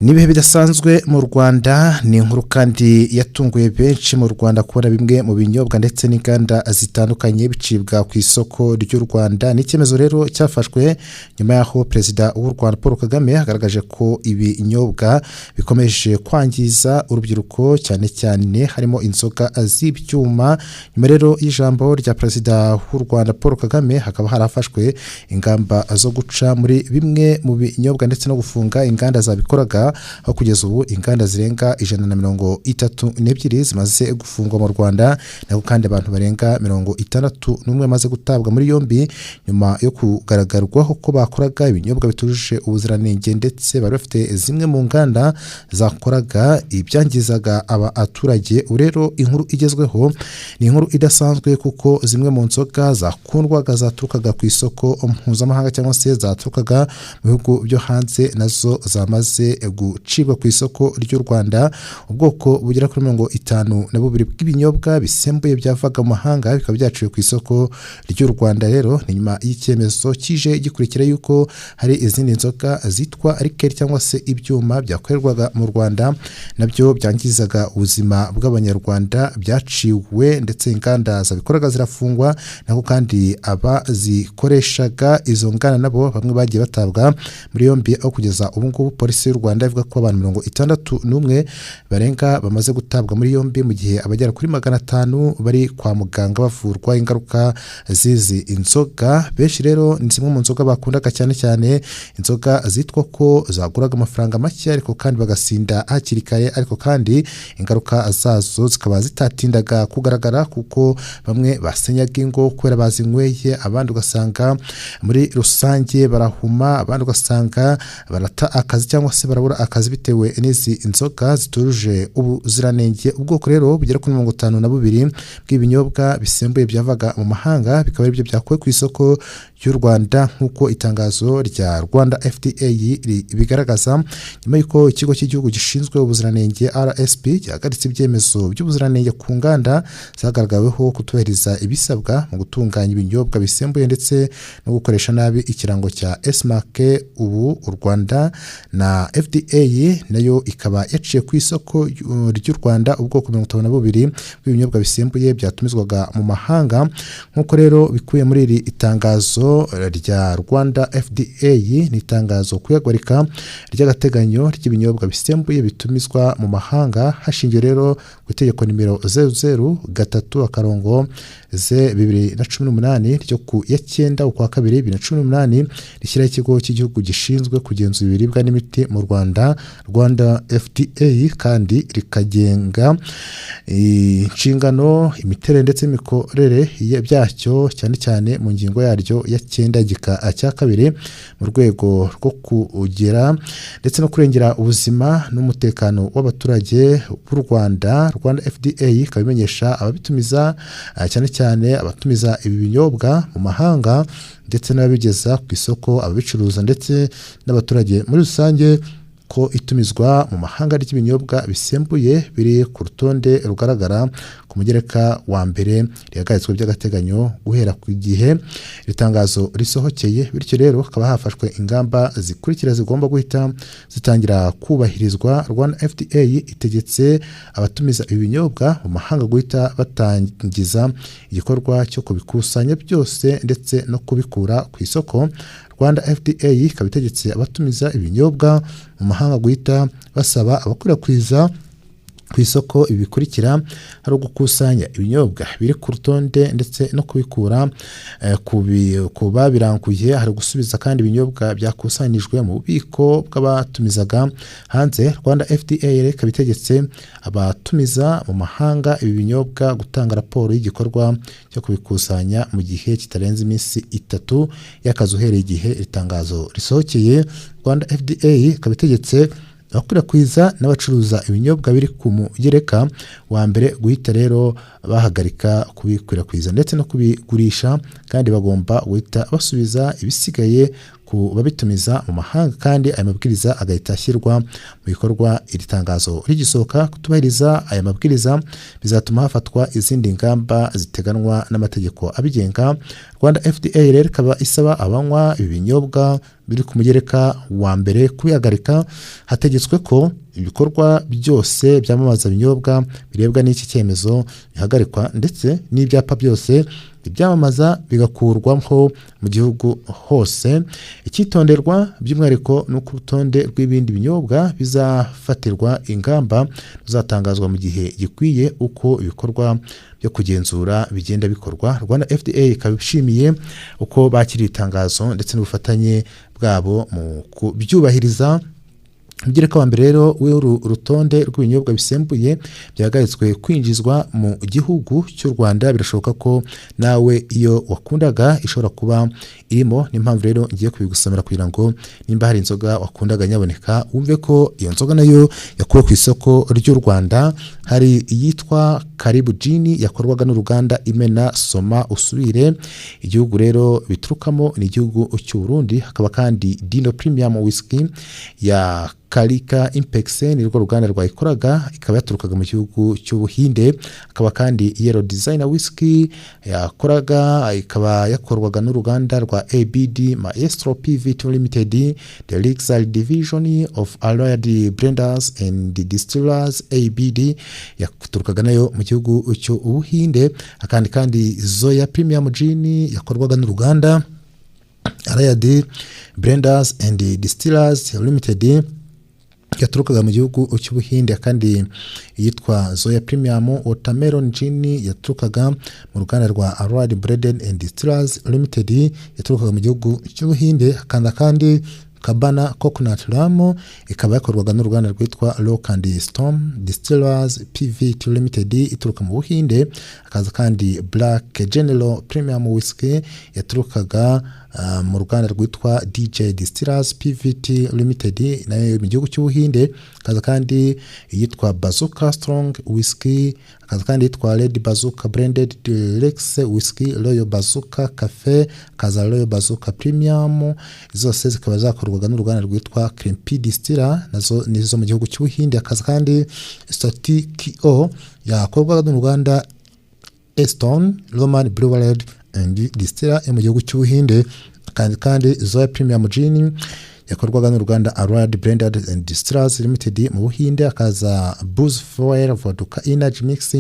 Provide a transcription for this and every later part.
Nibihe bidasanzwe mu Rwanda ni inkuru kandi yatunguye benshi mu Rwanda kubona bimwe mu binyobwa ndetse n'inganda zitandukanye bicibwa ku isoko ry'u Rwanda. Ni icyemezo rero cyafashwe nyuma yaho Perezida w'u Rwanda Paul Kagame agaragaje ko ibinyobwa bikomeje kwangiza urubyiruko cyane cyane harimo inzoga z'ibyuma. Nyuma rero y'ijambo rya Perezida w'u Rwanda Paul Kagame hakaba harafashwe ingamba zo guca muri bimwe mu binyobwa ndetse no gufunga inganda zabikoraga, aho kugeza ubu inganda zirenga 132 zimaze gufungwa mu Rwanda, nako kandi abantu barenga 61 bamaze gutabwa muri yombi nyuma yo kugaragarwaho ko bakoraga ibinyobwa bitujuje ubuziranenge ndetse bari bafite zimwe mu nganda zakoraga ibyangizaga abaturage. Urero inkuru igezweho ni inkuru idasanzwe kuko zimwe mu nzoga zakundwaga zaturukaga ku isoko mpuzamahanga cyangwa se zaturukaga mu bihugu byo hanze nazo zamaze gucibwa ku isoko ry'u Rwanda. Ubwoko bugera kuri 52 bw'ibinyobwa bisembuye byavaga mu mahanga bikaba byaciwe ku isoko ry'u Rwanda. Rero ni nyuma y'icyemezo kije gikurikira yuko hari izindi nzoga zitwa rikeri cyangwa se ibyuma byakorerwaga mu Rwanda nabyo byangizaga ubuzima bw'abanyarwanda byaciwe ndetse inganda zabikoraga zirafungwa, nako kandi abazikoreshaga izo nganda nabo bamwe bagiye batabwa muri yombi, aho kugeza ubu ngubu polisi y'u Rwanda ivuga ko abantu 61 barenga bamaze gutabwa muri yombi mu gihe abagera kuri 500 bari kwa muganga bavurwa ingaruka zizi inzoga. Benshi rero ni zimwe mu nzoga bakundaga cyane cyane inzoga zitwa ko zaguraga amafaranga make ariko kandi bagasinda hakiri kare, ariko kandi ingaruka zazo zikaba zitatindaga kugaragara kuko bamwe basenyaga ingo kubera bazinyweye, abandi ugasanga muri rusange barahuma, abandi ugasanga barata akazi cyangwa se barabura akazi bitewe n'izi inzoga zitujuje ubuziranenge. Ubwoko rero bugera kuri 52 bw'ibinyobwa bisembuye byavaga mu mahanga bikaba ari byo byakuwe ku isoko ry'u Rwanda nk'uko itangazo rya Rwanda FDA bigaragaza, nyuma y'uko ikigo cy'igihugu gishinzwe ubuziranenge RSP cyahagaritse ibyemezo by'ubuziranenge ku nganda zagaragaweho kutubahiriza ibisabwa mu gutunganya ibinyobwa bisembuye ndetse no gukoresha nabi ikirango cya S-Mark. Ubu u Rwanda na FDA nayo ikaba yaciye ku isoko ry'u Rwanda ubwoko 52 bw'ibinyobwa bisembuye byatumizwaga mu mahanga. Nk'uko rero bikuye muri iri itangazo rya Rwanda FDA, ni itangazo kuyagarika ry'agateganyo ry'ibinyobwa bisembuye bitumizwa mu mahanga hashingiwe rero ku itegeko nimero 00/2018 ryo ku ya 9 ukwa 2018 rishyiraho ikigo cy'igihugu gishinzwe kugenzura ibiribwa n'imiti mu Rwanda, Rwanda FDA, kandi rikagenga inshingano, imiterere ndetse n'imikorere byacyo cyane cyane mu ngingo yaryo ya 9 gika cya 2 mu rwego rwo kugera ndetse no kurengera ubuzima n'umutekano w'abaturage b'u Rwanda. Rwanda FDA ikabimenyesha ababitumiza cyane cyane abatumiza ibi binyobwa mu mahanga ndetse n'ababigeza ku isoko, ababicuruza ndetse n'abaturage muri rusange ko itumizwa mu mahanga ry'ibinyobwa bisembuye biri ku rutonde rugaragara ku mugereka wa mbere rihagaritswe by'agateganyo guhera ku gihe ritangazo risohokeye. Bityo rero hakaba hafashwe ingamba zikurikira zigomba guhita zitangira kubahirizwa. Rwanda FDA itegetse abatumiza ibinyobwa mu mahanga guhita batangiza igikorwa cyo kubikusanya byose ndetse no kubikura ku isoko. Rwanda FDA ikaba itegetse abatumiza ibinyobwa mu mahanga guhita basaba abakwirakwiza ku isoko ibi bikurikira: hari gukusanya ibinyobwa biri ku rutonde ndetse no kubikura ku babiranguye, hari gusubiza kandi ibinyobwa byakusanijwe mu bubiko bw'abatumizaga hanze. Rwanda FDA ikaba itegetse abatumiza mu mahanga ibi binyobwa gutanga raporo y'igikorwa cyo kubikusanya mu gihe kitarenze iminsi 3 y'akazi uhereye igihe itangazo risohokeye. Rwanda FDA ikaba itegetse abakwirakwiza n'abacuruza ibinyobwa biri ku mugereka wa mbere guhita rero bahagarika kubikwirakwiza ndetse no kubigurisha, kandi bagomba guhita basubiza ibisigaye ku babitumiza mu mahanga kandi aya mabwiriza agahita ashyirwa mu bikorwa. Iri tangazo rigisohoka, kutubahiriza aya mabwiriza bizatuma hafatwa izindi ngamba ziteganwa n'amategeko abigenga. Rwanda FDA rero ikaba isaba abanywa ibi binyobwa biri ku mugereka wa mbere kubihagarika. Hategetswe ko ibikorwa byose byamamaza ibinyobwa birebwa n'iki cyemezo bihagarikwa, ndetse n'ibyapa byose ibyamamaza bigakurwaho mu gihugu hose. Icyitonderwa by'umwihariko no ku rutonde rw'ibindi binyobwa bizafatirwa ingamba ruzatangazwa mu gihe gikwiye uko ibikorwa byo kugenzura bigenda bikorwa. Rwanda FDA ikaba ishimiye uko bakiriye itangazo ndetse n'ubufatanye bwabo mu kubyubahiriza. Mugereka wa mbere rero w'uru rutonde rw'ibinyobwa bisembuye byahagaritswe kwinjizwa mu gihugu cy'u Rwanda. Birashoboka ko nawe iyo wakundaga ishobora kuba irimo. N'impamvu rero ngiye kubigusomera kugira ngo nimba hari inzoga wakundaga nyaboneka wumve ko iyo nzoga nayo yakuwe ku isoko ry'u Rwanda. Hari iyitwa Karibu Gin yakorwaga n'uruganda Imena Soma Usubire. Igihugu rero biturukamo ni igihugu cy'u Burundi. Hakaba kandi Dino Premium Whisky ya Kalika Impex ni rwo ruganda rwayikoraga, ikaba yaturukaga mu gihugu cy'Ubuhinde. Akaba kandi Yellow Designer Whisky yakoraga, ikaba yakorwaga n'uruganda rwa ABD Maestro PVT Limited, the Luxury Division of Allied Blenders and Distillers ABD yaturukaga nayo mu gihugu cy'Ubuhinde. Kandi Zoya Premium Gin yakorwaga n'uruganda Allied Blenders and Distillers Limited yaturukaga mu gihugu cy'Ubuhinde. Kandi yitwa Zoya Premium Watermelon Gin yaturukaga mu ruganda rwa Allied Blenders and Distillers Limited yaturukaga mu gihugu cy'Ubuhinde. Kandi Cabana Coconut Rum ikaba yakorwaga n'uruganda rwitwa Rock and Storm Distillers PVT Limited ituruka mu Buhinde. Akaza kandi Black General Premium Whisky yaturukaga mu ruganda rwitwa DJ Distillers PVT Limited nayo mu gihugu cy'Ubuhinde. Akaza kandi yitwa Bazooka Strong Whisky. Akaza kandi yitwa Red Bazooka Blended Deluxe Whisky, Royal Bazooka Cafe, akaza Royal Bazooka Premium. Zose zikaba zakorwaga n'uruganda rwitwa Krempi Distiller nazo nizo mu gihugu cy'Ubuhinde. Akaza kandi Stoti Kio yakorwaga n'uruganda Eston Roman Brewery and Distiller mu gihugu cy'Ubuhinde. Kandi Zoya Premium Gin yakorwaga n'uruganda Allied Blenders and Distillers Limited mu Buhinde. Akaza Booze Foil Vodka Energy Mix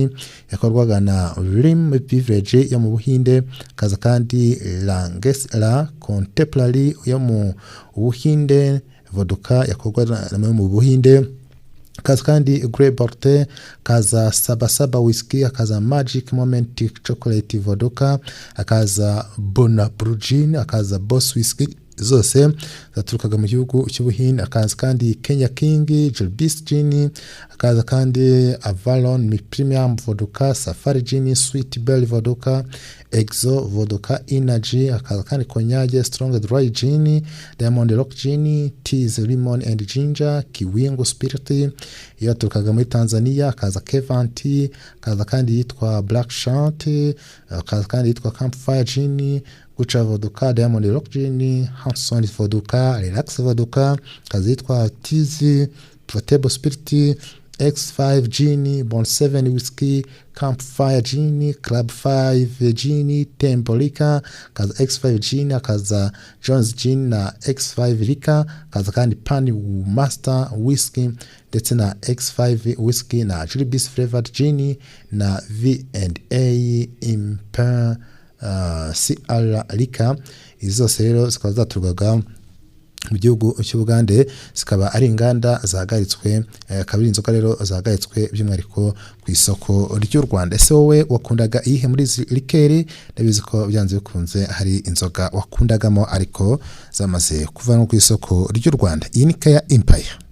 yakorwaga na Rim Beverage yo mu Buhinde. Akaza kandi La Contemporary yo mu Buhinde vodka yakorwaga na mu Buhinde. Akaza kandi Grey Borte, akaza Saba Whisky, akaza Magic Moment Chocolate Vodka, akaza Bona Blue Gin, akaza Boss Whisky zose zaturukaga mu gihugu cy'Ubuhinde. Akaza kandi Kenya King Jelbis Gin, akaza kandi Avalon Premium Vodka, Safari Gin, Sweet Belly Vodka, Exo Vodka Energy, akaza kandi Konyage Strong Dry Gin, Diamond Rock Gin, Teas Lemon and Ginger, Kiwingo Spirit yaturukaga muri Tanzania. Akaza Kevanti, akaza kandi yitwa Black Shant, akaza kandi yitwa Campfire Gin, Gucha Vodka, Diamond Rock Gin, Hanson Vodka, Relax Vodka, akaza yitwa Teas Portable Spirit, X5 Gin, Bond 7 Whisky, Campfire Gin, Club 5 Gin, Temple Liquor, akaza X5 Gin, akaza Jones Gin na X5 Liquor, akaza kandi Pan Master Whisky ndetse na X5 Whisky na Jelbis Flavored Gin na V&A Imper CR Liquor. Izo zose rero zikaba zaturukaga mu gihugu cy'Ubugande, zikaba ari inganda zahagaritswe. Kabiri inzoga rero zahagaritswe by'umwihariko ku isoko ry'u Rwanda. Ese wowe wakundaga iyihe muri izi likeri? Ndabizi ko byanze bikunze hari inzoga wakundagamo ariko zamaze kuva no ku isoko ry'u Rwanda. Iyi ni Kaya Empire.